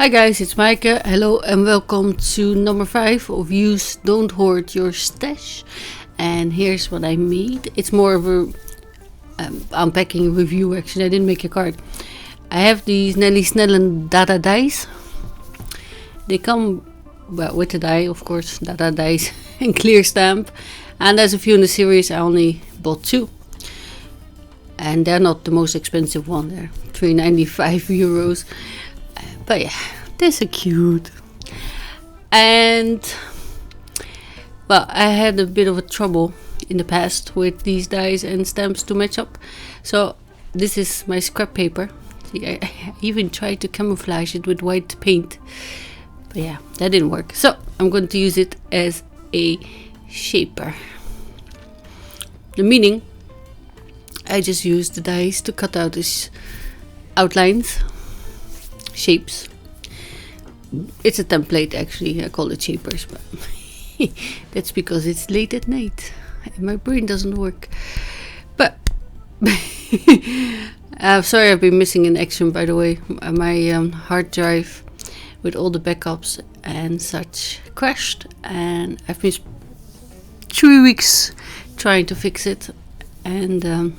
Hi guys, it's Maaike. Hello and welcome to number 5 of Use Don't Hoard Your Stash. And here's what I made. It's more of a unpacking review actually. I didn't make a card. I have these Nelly Snellen Dada dies. They come with the die, of course, Dada dies and clear stamp. And there's a few in the series. I only bought 2. And they're not the most expensive one. They're €3.95. But yeah, they're so cute. And well, I had a bit of a trouble in the past with these dies and stamps to match up. So this is my scrap paper. See, I even tried to camouflage it with white paint. But yeah, that didn't work. So I'm going to use it as a shaper. The meaning, I just use the dies to cut out these outlines, shapes. It's a template actually. I call it shapers, but that's because it's late at night and my brain doesn't work. But sorry, I've been missing in action, by the way. My hard drive with all the backups and such crashed, and I've been 3 weeks trying to fix it, and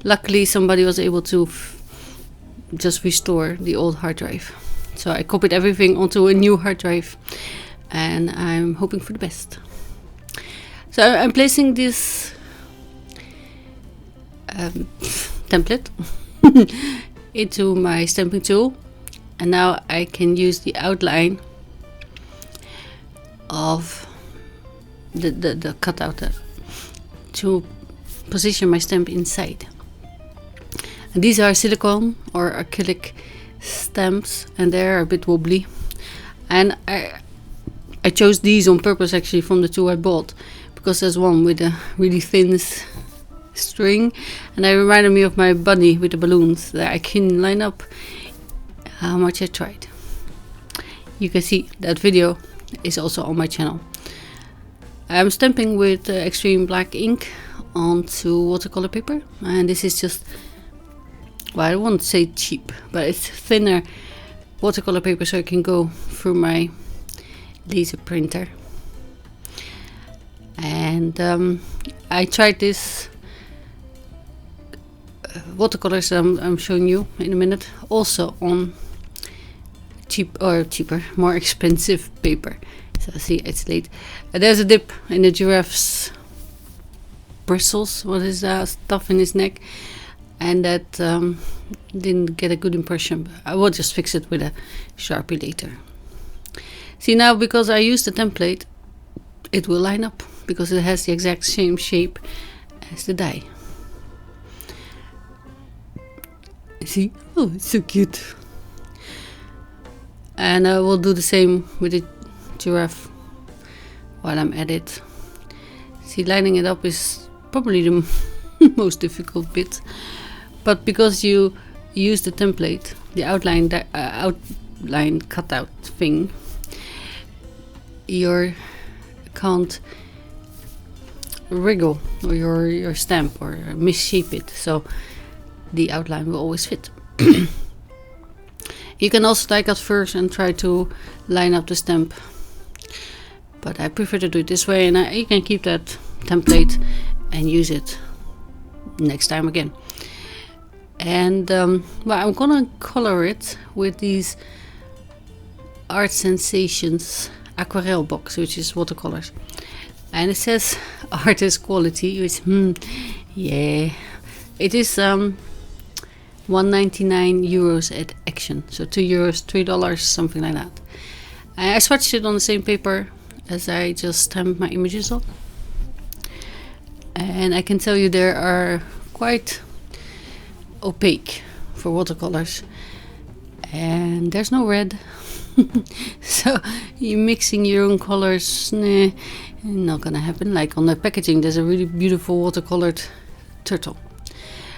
luckily somebody was able to just restore the old hard drive. So I copied everything onto a new hard drive, and I'm hoping for the best. So I'm placing this template into my stamping tool, and now I can use the outline of the cutout to position my stamp inside. And these are silicone or acrylic stamps, and they're a bit wobbly, and I chose these on purpose actually from the 2 I bought, because there's one with a really thin string, and it reminded me of my bunny with the balloons that I can line up how much I tried. You can see that video is also on my channel. I'm stamping with extreme black ink onto watercolor paper, and this is just, well, I won't say cheap, but it's thinner watercolor paper, so I can go through my laser printer. And I tried this watercolors I'm showing you in a minute, also on cheaper, more expensive paper. So see, it's late. There's a dip in the giraffe's bristles. What is that stuff in his neck? And that didn't get a good impression. I will just fix it with a Sharpie later. See, now because I used the template, it will line up because it has the exact same shape as the die. See? Oh, it's so cute. And I will do the same with the giraffe while I'm at it. See, lining it up is probably the most difficult bit. But because you use the template, the outline cutout thing, you can't wriggle or your stamp or misshape it, so the outline will always fit. You can also die cut first and try to line up the stamp, but I prefer to do it this way, and you can keep that template and use it next time again. And well, I'm gonna color it with these Art Sensations aquarelle box, which is watercolors, and it says artist quality, which yeah, it is €1.99 at Action, so €2, $3, something like that. I swatched it on the same paper as I just stamped my images on, and I can tell you there are quite opaque for watercolors, and there's no red. So you mixing your own colors, nah, not gonna happen. Like on the packaging, there's a really beautiful watercolored turtle.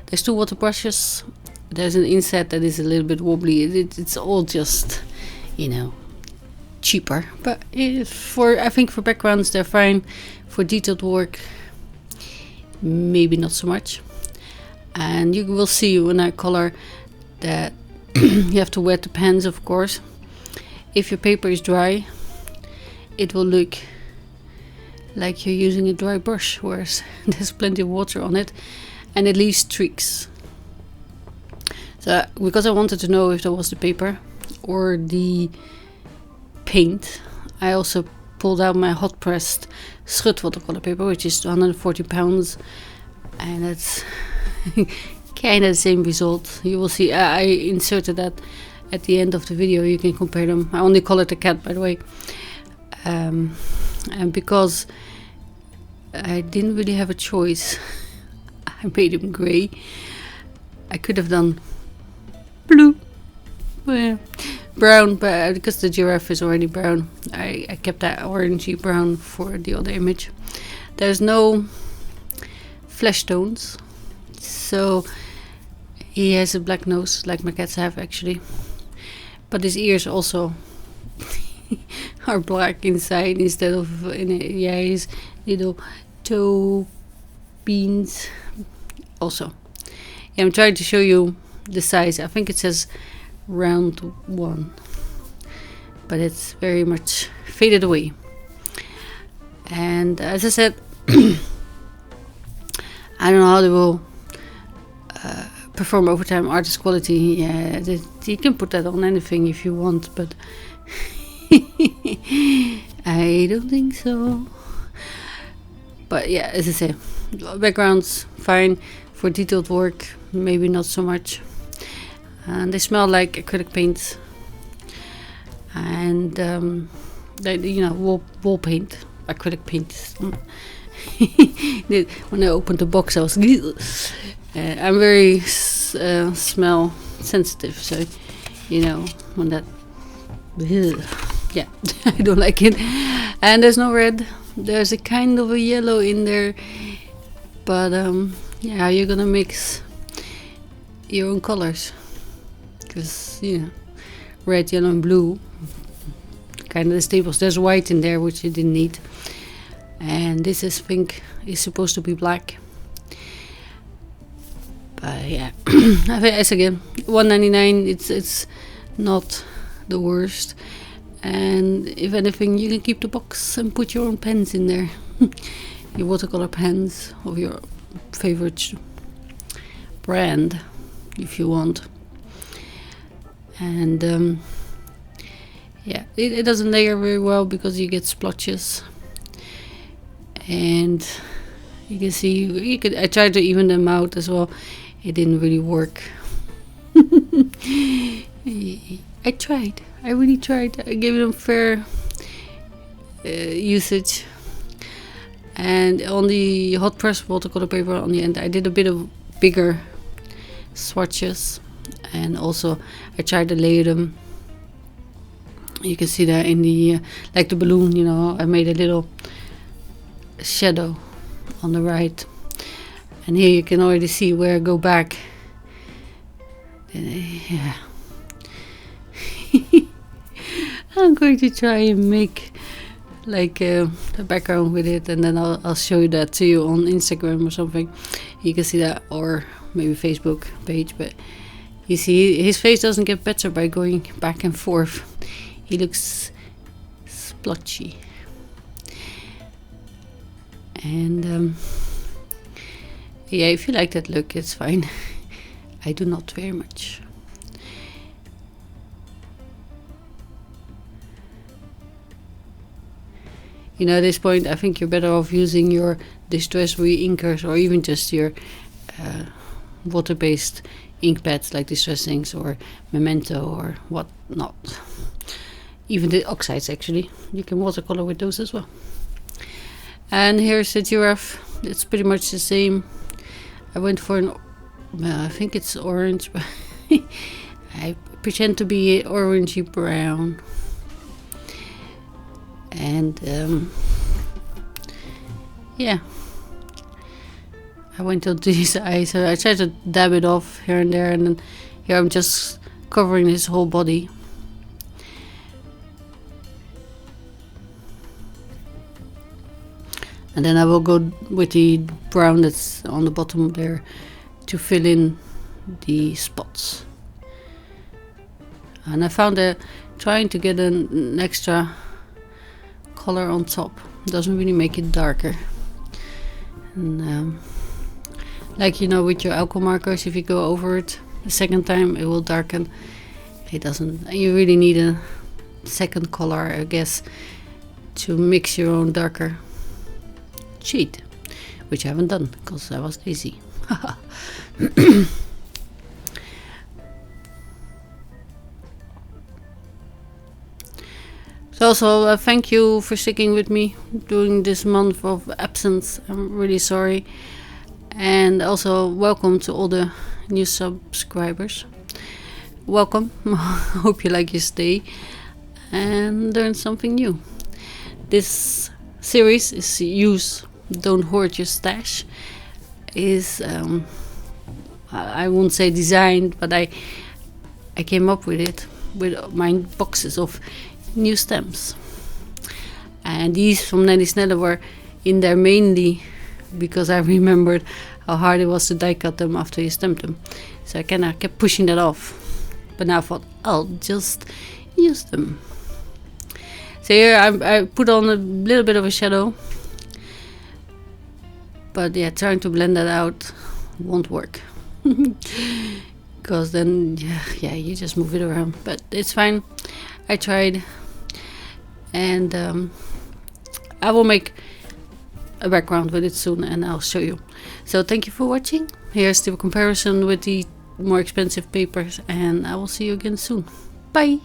There's 2 water brushes. There's an inset that is a little bit wobbly. It's all just, you know, cheaper, but I think for backgrounds they're fine. For detailed work, maybe not so much. And you will see when I color that you have to wet the pens, of course, if your paper is dry, it will look like you're using a dry brush, whereas there's plenty of water on it and it leaves streaks. So because I wanted to know if that was the paper or the paint, I also pulled out my hot pressed schut watercolor paper, which is 140 pounds, and it's kind of the same result. You will see I inserted that at the end of the video. You can compare them. I only colored the cat, by the way, and because I didn't really have a choice, I made him gray. I could have done blue, brown, but because the giraffe is already brown, I kept that orangey brown for the other image. There's no flesh tones, so he has a black nose like my cats have actually, but his ears also are black inside instead of his little toe beans also. I'm trying to show you the size. I think it says round 1, but it's very much faded away. And as I said, I don't know how they will perform over time. Artist quality, yeah, you can put that on anything if you want, but I don't think so. But yeah, as I say, backgrounds fine. For detailed work, maybe not so much. And they smell like acrylic paints, and they, wall paint, acrylic paint. When I opened the box, I was I'm very smell sensitive, so when that, yeah, I don't like it. And there's no red. There's a kind of a yellow in there, but yeah, you're gonna mix your own colors, because red, yellow and blue, kind of the staples. There's white in there, which you didn't need, and this is pink, is supposed to be black. But yeah, as again, $1.99. It's not the worst, and if anything, you can keep the box and put your own pens in there. Your watercolor pens of your favorite brand, if you want. And yeah, it doesn't layer very well because you get splotches, and you can see I tried to even them out as well. It didn't really work. I really tried. I gave them fair usage. And on the hot press watercolor paper on the end, I did a bit of bigger swatches, and also I tried to layer them. You can see that in the like the balloon, I made a little shadow on the right, and here you can already see where I go back. Yeah. I'm going to try and make like the background with it, and then I'll show you that to you on Instagram or something. You can see that, or maybe Facebook page. But you see, his face doesn't get better by going back and forth. He looks splotchy, and yeah, if you like that look, it's fine. I do not very much. At this point, I think you're better off using your distress re-inkers, or even just your water-based ink pads like Distress Inks or Memento or what not. Even the oxides, actually. You can watercolor with those as well. And here's the giraffe. It's pretty much the same. I went for I think it's orange, but I pretend to be orangey brown. And yeah, I went onto his eyes, so I tried to dab it off here and there, and then here I'm just covering his whole body. And then I will go with the brown that's on the bottom there to fill in the spots. And I found trying to get an extra color on top. Doesn't really make it darker. And like you know, with your alcohol markers, if you go over it the second time, it will darken. It doesn't. You really need a second color, I guess, to mix your own darker shade, which I haven't done because I was lazy. So also thank you for sticking with me during this month of absence. I'm really sorry. And also welcome to all the new subscribers. Welcome. Hope you like your stay and learn something new. This series is Use, Don't Hoard Your Stash. Is I won't say designed, but I came up with it with my boxes of new stamps, and these from Nelly Sneller were in there mainly because I remembered how hard it was to die cut them after you stamped them, so I kind of kept pushing that off, but now I thought I'll just use them. So here I put on a little bit of a shadow, but yeah, trying to blend that out won't work because then yeah you just move it around, but it's fine. I tried. And I will make a background with it soon and I'll show you. So thank you for watching. Here's the comparison with the more expensive papers and I will see you again soon. Bye!